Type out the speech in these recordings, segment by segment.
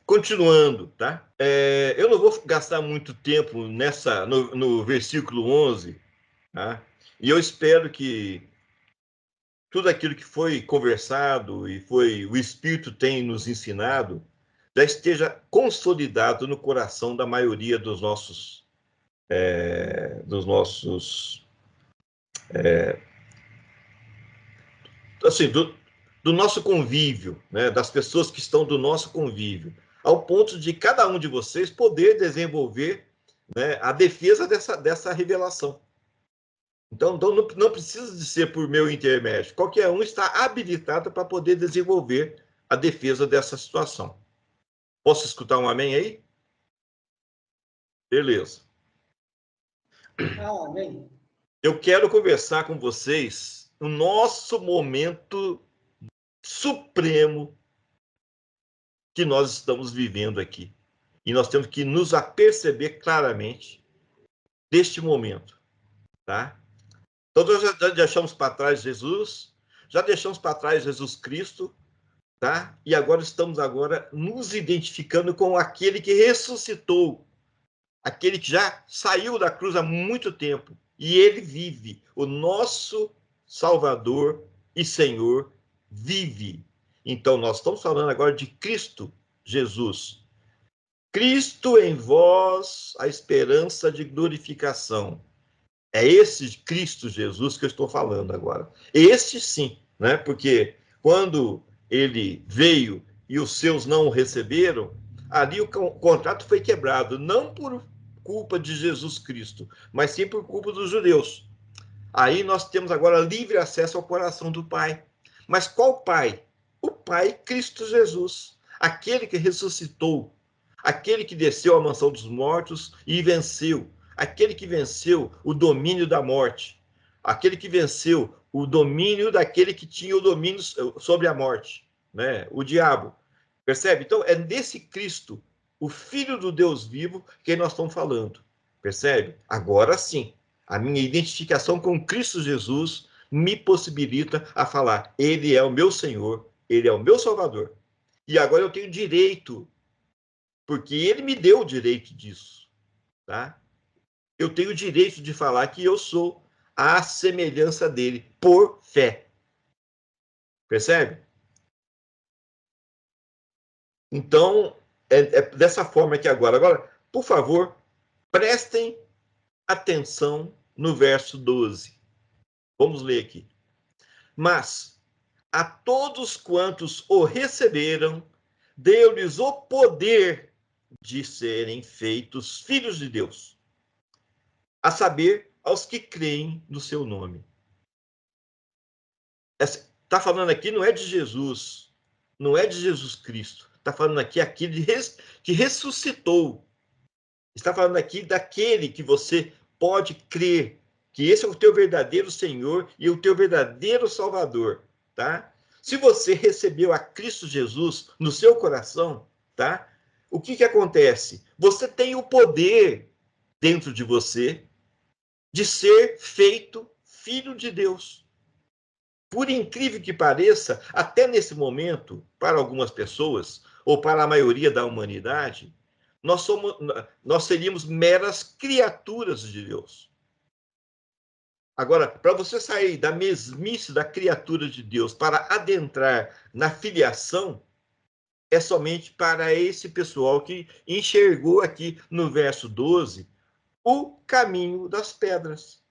Continuando, tá? Eu não vou gastar muito tempo no versículo 11, tá? E eu espero que tudo aquilo que foi conversado e o Espírito tem nos ensinado já esteja consolidado no coração da maioria dos nossos assim, do nosso convívio, né? Das pessoas que estão do nosso convívio, ao ponto de cada um de vocês poder desenvolver, né, a defesa dessa revelação. Então não precisa de ser por meu intermédio. Qualquer um está habilitado para poder desenvolver a defesa dessa situação. Posso escutar um amém aí? Beleza. Amém. Eu quero conversar com vocês no nosso momento supremo que nós estamos vivendo aqui. E nós temos que nos aperceber claramente deste momento, tá? Então, nós já deixamos para trás Jesus, já deixamos para trás Jesus Cristo, tá? E agora estamos nos identificando com aquele que ressuscitou, aquele que já saiu da cruz há muito tempo, e ele vive, o nosso Salvador e Senhor vive. Então, nós estamos falando agora de Cristo Jesus. Cristo em vós, a esperança de glorificação. É esse Cristo Jesus que eu estou falando agora. Esse sim, né? Porque quando ele veio e os seus não o receberam, ali o contrato foi quebrado, não por culpa de Jesus Cristo, mas sim por culpa dos judeus. Aí nós temos agora livre acesso ao coração do Pai. Mas qual Pai? O Pai Cristo Jesus, aquele que ressuscitou, aquele que desceu à mansão dos mortos e venceu, aquele que venceu o domínio da morte, aquele que venceu o domínio daquele que tinha o domínio sobre a morte, né? O diabo. Percebe? Então é desse Cristo, o Filho do Deus vivo, que nós estamos falando. Percebe? Agora sim, a minha identificação com Cristo Jesus me possibilita a falar: Ele é o meu Senhor, Ele é o meu Salvador. E agora eu tenho direito, porque Ele me deu o direito disso, tá? Eu tenho o direito de falar que eu sou a semelhança dele por fé. Percebe? Então, é dessa forma que agora. Agora, por favor, prestem atenção no verso 12. Vamos ler aqui. Mas a todos quantos o receberam, deu-lhes o poder de serem feitos filhos de Deus, a saber, aos que creem no seu nome. Está falando aqui não é de Jesus, não é de Jesus Cristo. Está falando aqui aquele que ressuscitou. Está falando aqui daquele que você pode crer, que esse é o teu verdadeiro Senhor e o teu verdadeiro Salvador, tá? Se você recebeu a Cristo Jesus no seu coração, tá? O que acontece? Você tem o poder dentro de você de ser feito filho de Deus. Por incrível que pareça, até nesse momento, para algumas pessoas, ou para a maioria da humanidade, nós seríamos meras criaturas de Deus. Agora, para você sair da mesmice da criatura de Deus para adentrar na filiação, é somente para esse pessoal que enxergou aqui no verso 12 o caminho das pedras.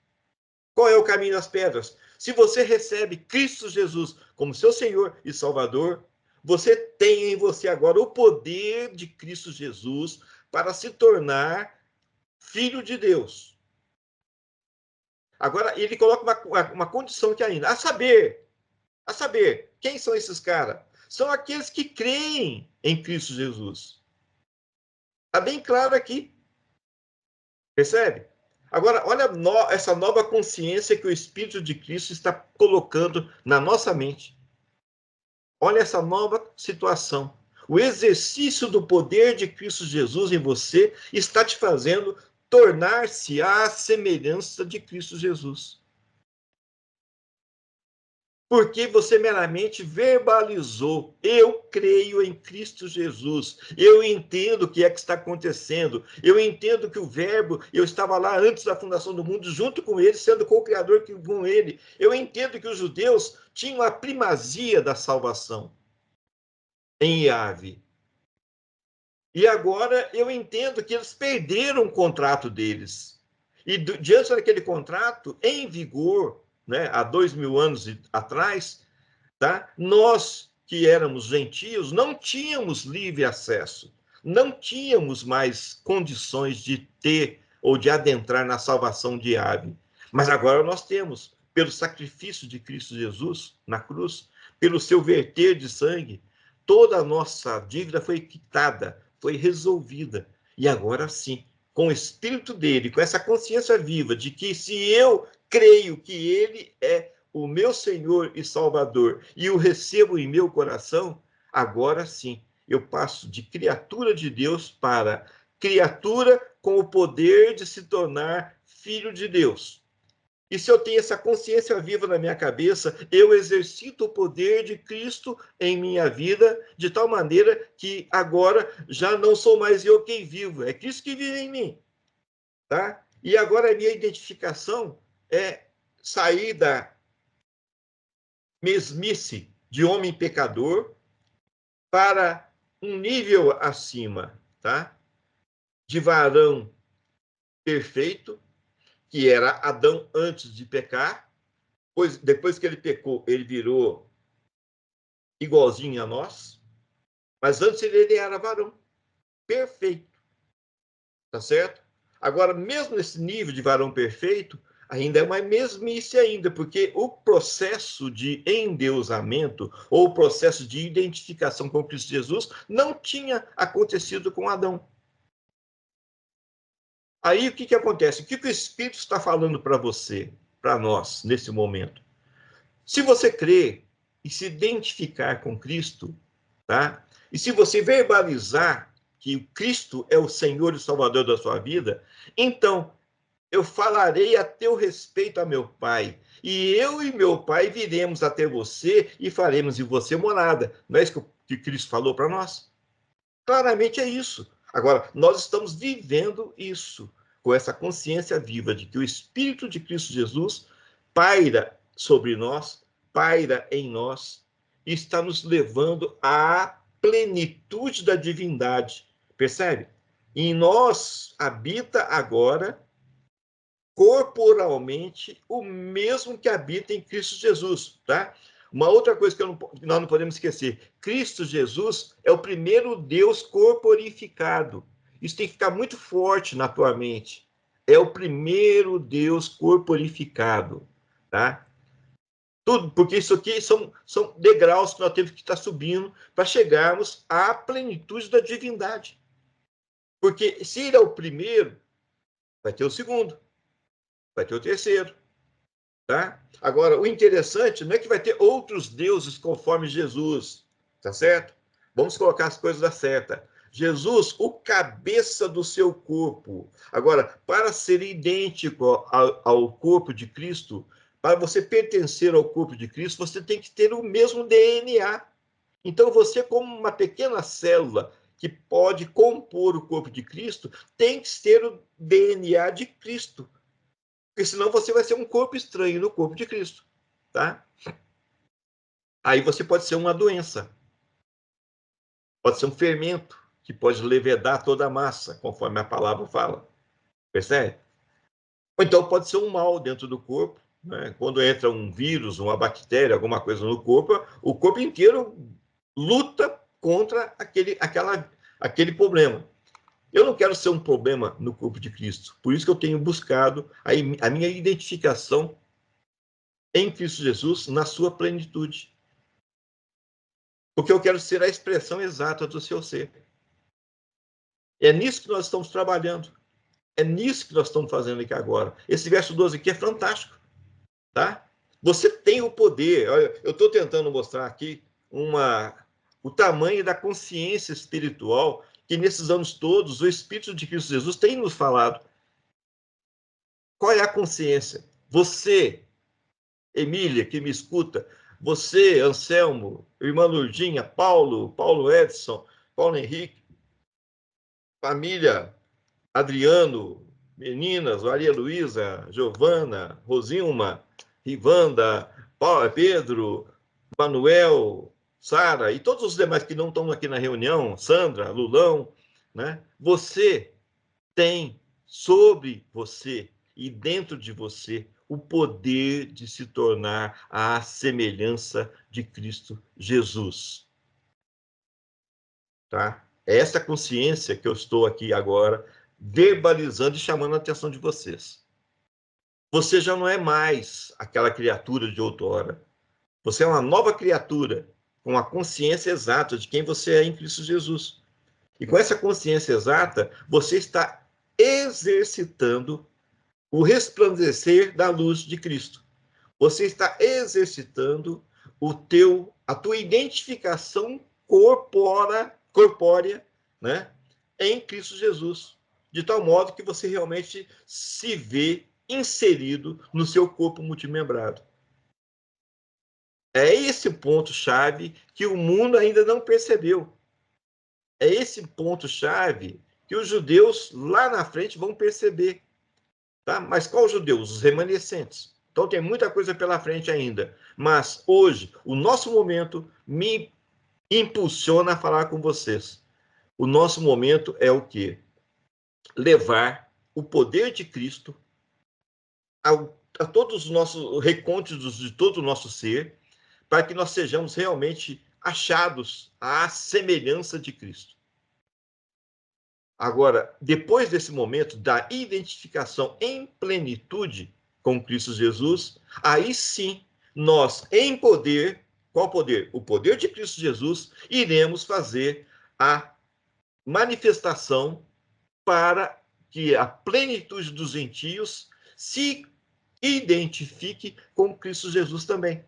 Qual é o caminho das pedras? Se você recebe Cristo Jesus como seu Senhor e Salvador, você tem em você agora o poder de Cristo Jesus para se tornar filho de Deus. Agora, ele coloca uma condição aqui ainda. A saber, quem são esses caras? São aqueles que creem em Cristo Jesus. Está bem claro aqui. Percebe? Agora, olha essa nova consciência que o Espírito de Cristo está colocando na nossa mente. Olha essa nova situação. O exercício do poder de Cristo Jesus em você está te fazendo tornar-se à semelhança de Cristo Jesus. porque você meramente verbalizou. Eu creio em Cristo Jesus. Eu entendo o que é que está acontecendo. Eu entendo que o Verbo, eu estava lá antes da fundação do mundo, junto com ele, sendo co-criador com ele. Eu entendo que os judeus tinham a primazia da salvação em Yahvé. E agora eu entendo que eles perderam o contrato deles. E diante daquele contrato, em vigor, né, há 2000 anos atrás, tá? Nós que éramos gentios não tínhamos livre acesso, não tínhamos mais condições de ter ou de adentrar na salvação de Yahvé. Mas agora nós temos, pelo sacrifício de Cristo Jesus na cruz, pelo seu verter de sangue, toda a nossa dívida foi quitada, foi resolvida. E agora sim, com o Espírito dele, com essa consciência viva de que se eu creio que ele é o meu Senhor e Salvador e o recebo em meu coração, agora sim, eu passo de criatura de Deus para criatura com o poder de se tornar filho de Deus. E se eu tenho essa consciência viva na minha cabeça, eu exercito o poder de Cristo em minha vida, de tal maneira que agora já não sou mais eu quem vivo, é Cristo que vive em mim. Tá? E agora a minha identificação é sair da mesmice de homem pecador para um nível acima, tá? De varão perfeito, que era Adão antes de pecar, pois depois que ele pecou, ele virou igualzinho a nós, mas antes ele era varão perfeito, tá certo? Agora, mesmo nesse nível de varão perfeito, ainda é uma mesmice ainda, porque o processo de endeusamento ou o processo de identificação com Cristo Jesus não tinha acontecido com Adão. Aí o que acontece? O que o Espírito está falando para você, para nós, nesse momento? Se você crer e se identificar com Cristo, tá? E se você verbalizar que o Cristo é o Senhor e Salvador da sua vida, então eu falarei a teu respeito a meu Pai, e eu e meu Pai viremos até você e faremos em você morada. Não é isso que Cristo falou para nós? Claramente é isso. Agora, nós estamos vivendo isso, com essa consciência viva de que o Espírito de Cristo Jesus paira sobre nós, paira em nós, e está nos levando à plenitude da divindade. Percebe? Em nós habita agora corporalmente o mesmo que habita em Cristo Jesus, tá? Uma outra coisa que nós não podemos esquecer, Cristo Jesus é o primeiro Deus corporificado. Isso tem que ficar muito forte na tua mente. É o primeiro Deus corporificado, tá? Tudo, porque isso aqui são degraus que nós temos que estar subindo para chegarmos à plenitude da divindade. Porque se ele é o primeiro, vai ter o segundo, vai ter o terceiro. Tá? Agora, o interessante não é que vai ter outros deuses conforme Jesus, tá certo? Vamos colocar as coisas da certa. Jesus, o cabeça do seu corpo. Agora, para ser idêntico ao corpo de Cristo, para você pertencer ao corpo de Cristo, você tem que ter o mesmo DNA. Então, você, como uma pequena célula que pode compor o corpo de Cristo, tem que ter o DNA de Cristo. Porque senão você vai ser um corpo estranho no corpo de Cristo, tá? Aí você pode ser uma doença. Pode ser um fermento que pode levedar toda a massa, conforme a palavra fala. Percebe? Ou então pode ser um mal dentro do corpo, né? Quando entra um vírus, uma bactéria, alguma coisa no corpo, o corpo inteiro luta contra aquele problema. Eu não quero ser um problema no corpo de Cristo. Por isso que eu tenho buscado a minha identificação em Cristo Jesus na sua plenitude. Porque eu quero ser a expressão exata do seu ser. É nisso que nós estamos trabalhando. É nisso que nós estamos fazendo aqui agora. Esse verso 12 aqui é fantástico. Tá? Você tem o poder. Olha, eu estou tentando mostrar aqui o tamanho da consciência espiritual que nesses anos todos o Espírito de Cristo Jesus tem nos falado. Qual é a consciência? Você, Emília, que me escuta, Você, Anselmo, irmã Lurdinha, Paulo Edson, Paulo Henrique, família Adriano, meninas, Maria Luísa, Giovana, Rosilma, Rivanda, Pedro, Manuel, Sara e todos os demais que não estão aqui na reunião, Sandra, Lulão, né? Você tem sobre você e dentro de você o poder de se tornar a semelhança de Cristo Jesus. Tá? É essa consciência que eu estou aqui agora verbalizando e chamando a atenção de vocês. Você já não é mais aquela criatura de outrora. Você é uma nova criatura com a consciência exata de quem você é em Cristo Jesus. E com essa consciência exata, você está exercitando o resplandecer da luz de Cristo. Você está exercitando a tua identificação corpórea, né, em Cristo Jesus, de tal modo que você realmente se vê inserido no seu corpo multimembrado. É esse o ponto-chave que o mundo ainda não percebeu. É esse ponto-chave que os judeus lá na frente vão perceber. Tá? Mas qual judeus? Os remanescentes. Então tem muita coisa pela frente ainda. Mas hoje, o nosso momento me impulsiona a falar com vocês. O nosso momento é o quê? Levar o poder de Cristo a todos os nossos recônditos de todo o nosso ser, para que nós sejamos realmente achados à semelhança de Cristo. Agora, depois desse momento da identificação em plenitude com Cristo Jesus, aí sim, nós, em poder, qual poder? O poder de Cristo Jesus, iremos fazer a manifestação para que a plenitude dos gentios se identifique com Cristo Jesus também.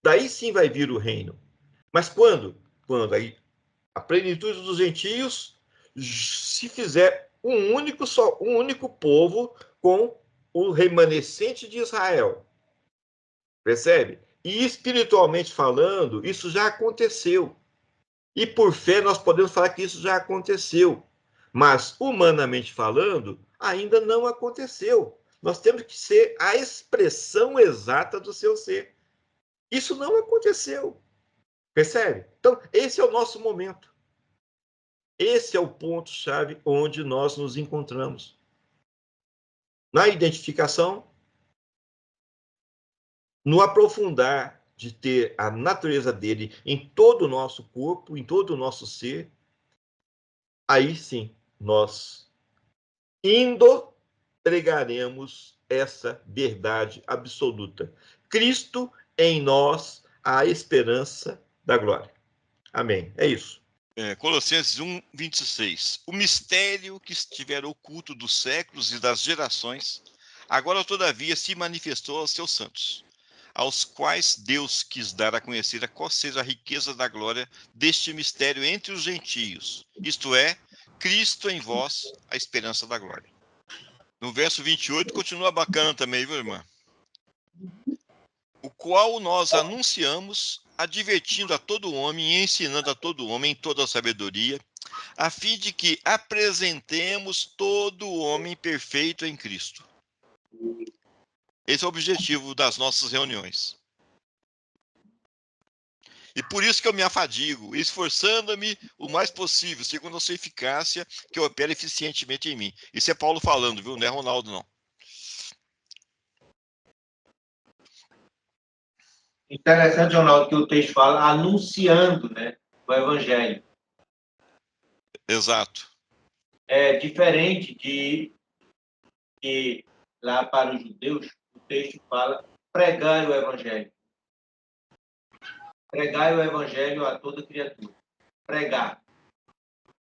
Daí sim vai vir o reino. Mas quando? Quando aí a plenitude dos gentios se fizer um único povo com o remanescente de Israel. Percebe? E espiritualmente falando, isso já aconteceu. E por fé nós podemos falar que isso já aconteceu. Mas humanamente falando, ainda não aconteceu. Nós temos que ser a expressão exata do seu ser. Isso não aconteceu. Percebe? Então, esse é o nosso momento. Esse é o ponto-chave onde nós nos encontramos. Na identificação, no aprofundar de ter a natureza dele em todo o nosso corpo, em todo o nosso ser, aí sim nós pregaremos essa verdade absoluta. Cristo em nós, a esperança da glória. Amém. É isso. Colossenses 1:26. O mistério que estivera oculto dos séculos e das gerações, agora todavia se manifestou aos seus santos, aos quais Deus quis dar a conhecer qual seja a riqueza da glória deste mistério entre os gentios, isto é, Cristo em vós, a esperança da glória. No verso 28 continua bacana também, viu, irmã? O qual nós anunciamos, advertindo a todo homem e ensinando a todo homem em toda a sabedoria, a fim de que apresentemos todo o homem perfeito em Cristo. Esse é o objetivo das nossas reuniões. E por isso que eu me afadigo, esforçando-me o mais possível, segundo a sua eficácia, que opera eficientemente em mim. Isso é Paulo falando, viu? Não é Ronaldo, não. Interessante, Ronaldo, que o texto fala anunciando, né, o evangelho. Exato. É diferente de que lá para os judeus, o texto fala pregai o evangelho. Pregai o evangelho a toda criatura. Pregar.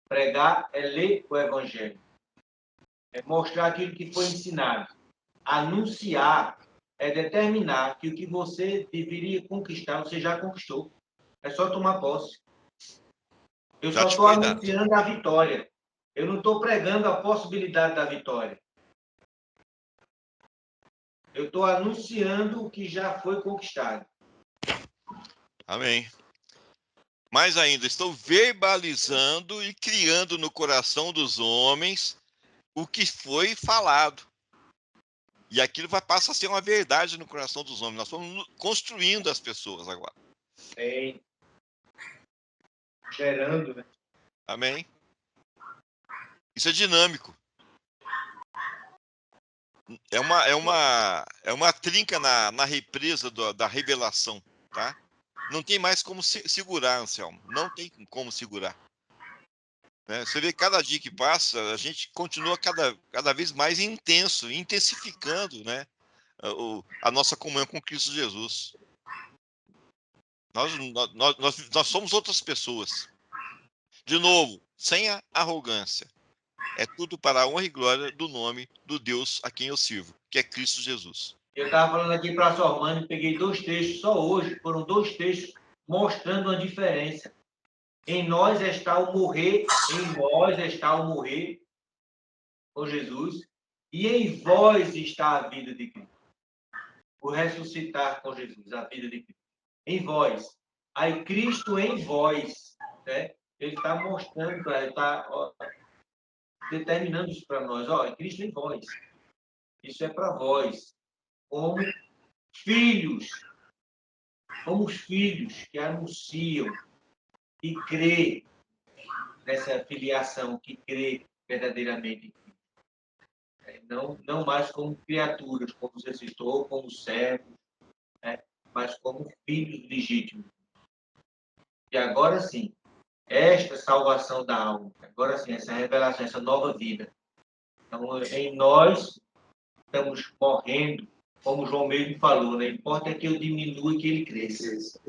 Pregar é ler o evangelho. É mostrar aquilo que foi ensinado. Anunciar é determinar que o que você deveria conquistar, você já conquistou. É só tomar posse. Eu Já só te estou foi dado. anunciando a vitória. Eu não estou pregando a possibilidade da vitória. Eu estou anunciando o que já foi conquistado. Amém. Mais ainda, estou verbalizando e criando no coração dos homens o que foi falado. E aquilo passa a ser uma verdade no coração dos homens. Nós estamos construindo as pessoas agora. Sim. Gerando, né? Amém? Isso é dinâmico. É uma trinca na represa da revelação, tá? Não tem mais como segurar, Anselmo. Não tem como segurar. Né? Você vê, cada dia que passa, a gente continua cada vez mais intenso, intensificando, né? A nossa comunhão com Cristo Jesus. Nós somos outras pessoas. De novo, sem a arrogância. É tudo para a honra e glória do nome do Deus a quem eu sirvo, que é Cristo Jesus. Eu estava falando aqui para a Sormani, peguei 2 textos, só hoje, foram 2 textos mostrando a diferença. Em nós está o morrer, com Jesus, e em vós está a vida de Cristo. O ressuscitar com Jesus, a vida de Cristo. Em vós. Aí Cristo em vós, né? Ele está mostrando, ele está determinando isso para nós. Ó, Cristo em vós. Isso é para vós. Como filhos que anunciam, que crê nessa filiação, que crê verdadeiramente. Não mais como criaturas, como você citou, como servos, né? Mas como filhos legítimos. E agora sim, esta salvação da alma, agora sim, essa revelação, essa nova vida. Então, em nós, estamos morrendo, como João mesmo falou, né? Importa é que eu diminua e que ele cresça.